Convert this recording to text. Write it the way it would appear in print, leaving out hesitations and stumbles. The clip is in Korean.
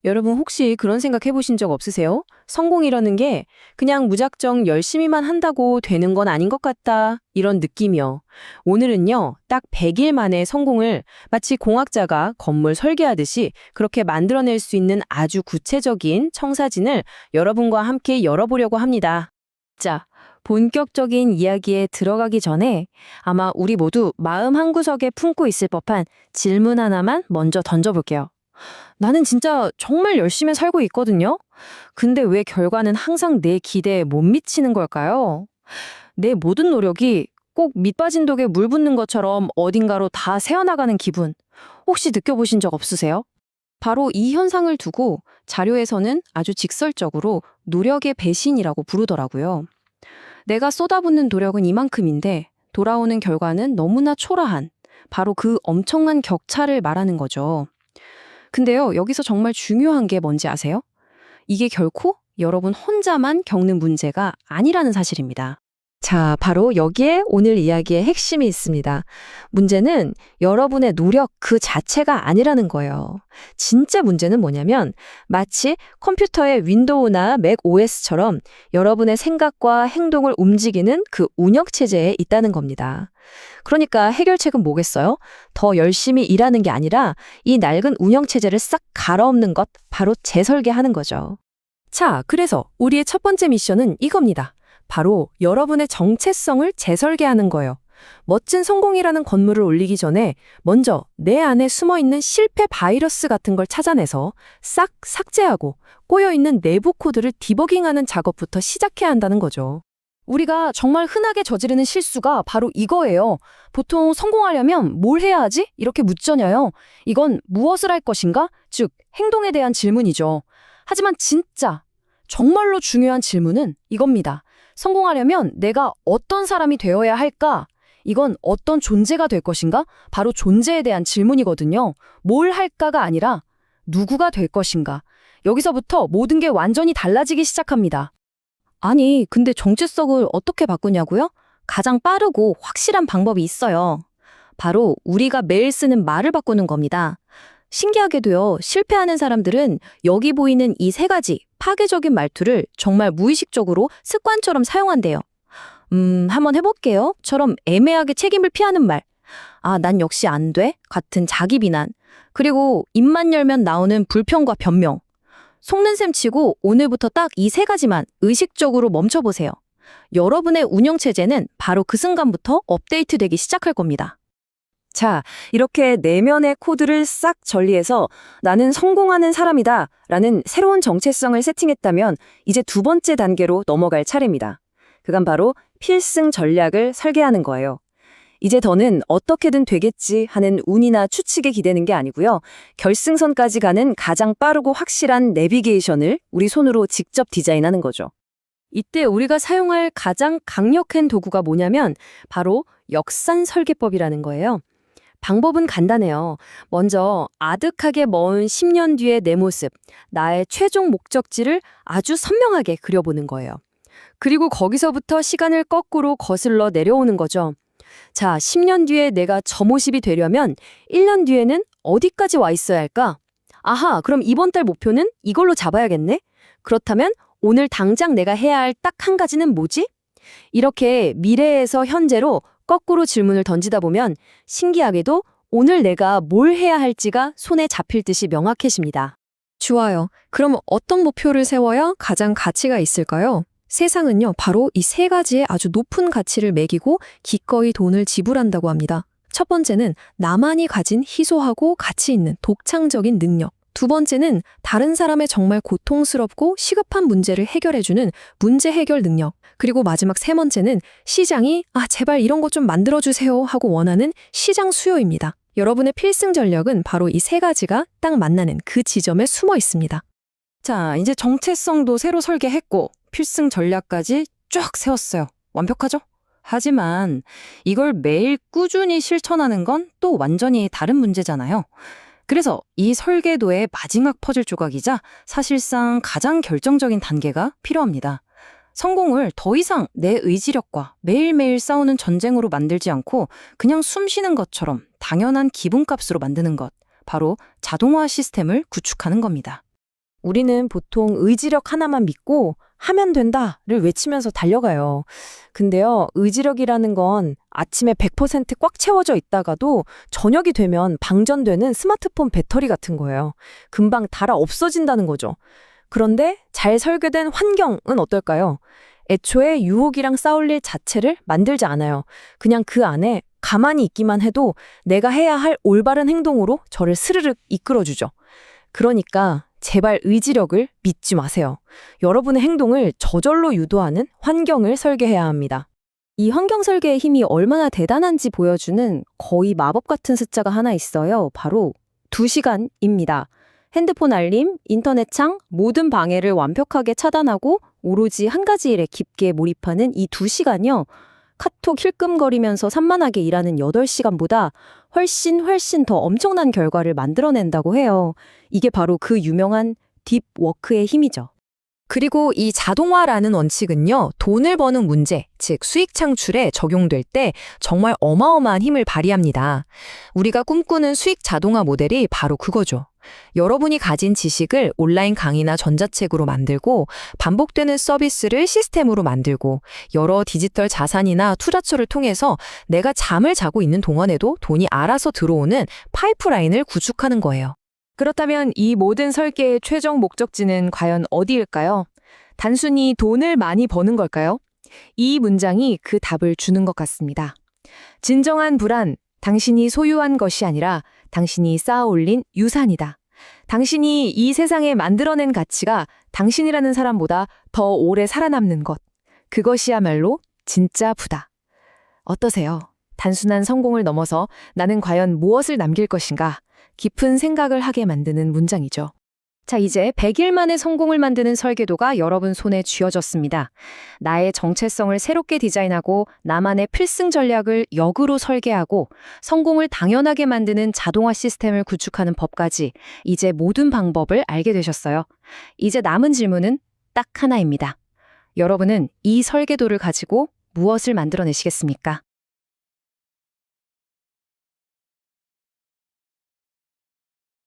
여러분 혹시 그런 생각 해보신 적 없으세요? 성공이라는 게 그냥 무작정 열심히만 한다고 되는 건 아닌 것 같다. 이런 느낌이요. 오늘은요, 딱 100일 만에 성공을 마치 공학자가 건물 설계하듯이 그렇게 만들어낼 수 있는 아주 구체적인 청사진을 여러분과 함께 열어보려고 합니다. 자, 본격적인 이야기에 들어가기 전에 아마 우리 모두 마음 한구석에 품고 있을 법한 질문 하나만 먼저 던져볼게요. 나는 진짜 정말 열심히 살고 있거든요. 근데 왜 결과는 항상 내 기대에 못 미치는 걸까요? 내 모든 노력이 꼭 밑빠진 독에 물 붓는 것처럼 어딘가로 다 새어나가는 기분. 혹시 느껴보신 적 없으세요? 바로 이 현상을 두고 자료에서는 아주 직설적으로 노력의 배신이라고 부르더라고요. 내가 쏟아붓는 노력은 이만큼인데 돌아오는 결과는 너무나 초라한, 바로 그 엄청난 격차를 말하는 거죠. 근데요, 여기서 정말 중요한 게 뭔지 아세요? 이게 결코 여러분 혼자만 겪는 문제가 아니라는 사실입니다. 자, 바로 여기에 오늘 이야기의 핵심이 있습니다. 문제는 여러분의 노력 그 자체가 아니라는 거예요. 진짜 문제는 뭐냐면 마치 컴퓨터의 윈도우나 맥 OS처럼 여러분의 생각과 행동을 움직이는 그 운영체제에 있다는 겁니다. 그러니까 해결책은 뭐겠어요? 더 열심히 일하는 게 아니라 이 낡은 운영체제를 싹 갈아엎는 것, 바로 재설계하는 거죠. 자, 그래서 우리의 첫 번째 미션은 이겁니다. 바로 여러분의 정체성을 재설계하는 거예요. 멋진 성공이라는 건물을 올리기 전에 먼저 내 안에 숨어있는 실패 바이러스 같은 걸 찾아내서 싹 삭제하고 꼬여있는 내부 코드를 디버깅하는 작업부터 시작해야 한다는 거죠. 우리가 정말 흔하게 저지르는 실수가 바로 이거예요. 보통 성공하려면 뭘 해야 하지? 이렇게 묻잖아요. 이건 무엇을 할 것인가? 즉, 행동에 대한 질문이죠. 하지만 진짜 정말로 중요한 질문은 이겁니다. 성공하려면 내가 어떤 사람이 되어야 할까? 이건 어떤 존재가 될 것인가? 바로 존재에 대한 질문이거든요. 뭘 할까가 아니라 누구가 될 것인가? 여기서부터 모든 게 완전히 달라지기 시작합니다. 아니, 근데 정체성을 어떻게 바꾸냐고요? 가장 빠르고 확실한 방법이 있어요. 바로 우리가 매일 쓰는 말을 바꾸는 겁니다. 신기하게도요, 실패하는 사람들은 여기 보이는 이 세 가지 파괴적인 말투를 정말 무의식적으로 습관처럼 사용한대요. 한번 해볼게요. 처럼 애매하게 책임을 피하는 말. 아, 난 역시 안 돼. 같은 자기 비난. 그리고 입만 열면 나오는 불평과 변명. 속는 셈 치고 오늘부터 딱 이 세 가지만 의식적으로 멈춰보세요. 여러분의 운영체제는 바로 그 순간부터 업데이트되기 시작할 겁니다. 자, 이렇게 내면의 코드를 싹 정리해서 나는 성공하는 사람이다 라는 새로운 정체성을 세팅했다면 이제 두 번째 단계로 넘어갈 차례입니다. 그건 바로 필승 전략을 설계하는 거예요. 이제 더는 어떻게든 되겠지 하는 운이나 추측에 기대는 게 아니고요. 결승선까지 가는 가장 빠르고 확실한 내비게이션을 우리 손으로 직접 디자인하는 거죠. 이때 우리가 사용할 가장 강력한 도구가 뭐냐면 바로 역산 설계법이라는 거예요. 방법은 간단해요. 먼저 아득하게 먼 10년 뒤의 내 모습, 나의 최종 목적지를 아주 선명하게 그려보는 거예요. 그리고 거기서부터 시간을 거꾸로 거슬러 내려오는 거죠. 자, 10년 뒤에 내가 저 모습이 되려면 1년 뒤에는 어디까지 와 있어야 할까? 아하, 그럼 이번 달 목표는 이걸로 잡아야겠네? 그렇다면 오늘 당장 내가 해야 할 딱 한 가지는 뭐지? 이렇게 미래에서 현재로 거꾸로 질문을 던지다 보면 신기하게도 오늘 내가 뭘 해야 할지가 손에 잡힐 듯이 명확해집니다. 좋아요. 그럼 어떤 목표를 세워야 가장 가치가 있을까요? 세상은요, 바로 이 세 가지의 아주 높은 가치를 매기고 기꺼이 돈을 지불한다고 합니다. 첫 번째는 나만이 가진 희소하고 가치 있는 독창적인 능력. 두 번째는 다른 사람의 정말 고통스럽고 시급한 문제를 해결해주는 문제 해결 능력. 그리고 마지막 세 번째는 시장이 제발 이런 것 좀 만들어주세요 하고 원하는 시장 수요입니다. 여러분의 필승 전략은 바로 이 세 가지가 딱 만나는 그 지점에 숨어 있습니다. 자, 이제 정체성도 새로 설계했고 필승 전략까지 쫙 세웠어요. 완벽하죠? 하지만 이걸 매일 꾸준히 실천하는 건 또 완전히 다른 문제잖아요. 그래서 이 설계도의 마지막 퍼즐 조각이자 사실상 가장 결정적인 단계가 필요합니다. 성공을 더 이상 내 의지력과 매일매일 싸우는 전쟁으로 만들지 않고 그냥 숨 쉬는 것처럼 당연한 기분값으로 만드는 것, 바로 자동화 시스템을 구축하는 겁니다. 우리는 보통 의지력 하나만 믿고 하면 된다를 외치면서 달려가요. 근데요, 의지력이라는 건 아침에 100%꽉 채워져 있다가도 저녁이 되면 방전되는 스마트폰 배터리 같은 거예요. 금방 닳아 없어진다는 거죠. 그런데 잘 설계된 환경은 어떨까요? 애초에 유혹이랑 싸울 일 자체를 만들지 않아요. 그냥 그 안에 가만히 있기만 해도 내가 해야 할 올바른 행동으로 저를 스르륵 이끌어주죠. 그러니까 제발 의지력을 믿지 마세요. 여러분의 행동을 저절로 유도하는 환경을 설계해야 합니다. 이 환경 설계의 힘이 얼마나 대단한지 보여주는 거의 마법 같은 숫자가 하나 있어요. 바로 2시간입니다. 핸드폰 알림, 인터넷 창, 모든 방해를 완벽하게 차단하고 오로지 한 가지 일에 깊게 몰입하는 이 2시간이요. 카톡 힐끔거리면서 산만하게 일하는 8시간보다 훨씬 더 엄청난 결과를 만들어낸다고 해요. 이게 바로 그 유명한 딥워크의 힘이죠. 그리고 이 자동화라는 원칙은요, 돈을 버는 문제, 즉 수익 창출에 적용될 때 정말 어마어마한 힘을 발휘합니다. 우리가 꿈꾸는 수익 자동화 모델이 바로 그거죠. 여러분이 가진 지식을 온라인 강의나 전자책으로 만들고 반복되는 서비스를 시스템으로 만들고 여러 디지털 자산이나 투자처를 통해서 내가 잠을 자고 있는 동안에도 돈이 알아서 들어오는 파이프라인을 구축하는 거예요. 그렇다면 이 모든 설계의 최종 목적지는 과연 어디일까요? 단순히 돈을 많이 버는 걸까요? 이 문장이 그 답을 주는 것 같습니다. 진정한 불안, 당신이 소유한 것이 아니라 당신이 쌓아 올린 유산이다. 당신이 이 세상에 만들어낸 가치가 당신이라는 사람보다 더 오래 살아남는 것. 그것이야말로 진짜 부다. 어떠세요? 단순한 성공을 넘어서 나는 과연 무엇을 남길 것인가? 깊은 생각을 하게 만드는 문장이죠. 자, 이제 100일 만에 성공을 만드는 설계도가 여러분 손에 쥐어졌습니다. 나의 정체성을 새롭게 디자인하고 나만의 필승 전략을 역으로 설계하고 성공을 당연하게 만드는 자동화 시스템을 구축하는 법까지 이제 모든 방법을 알게 되셨어요. 이제 남은 질문은 딱 하나입니다. 여러분은 이 설계도를 가지고 무엇을 만들어내시겠습니까?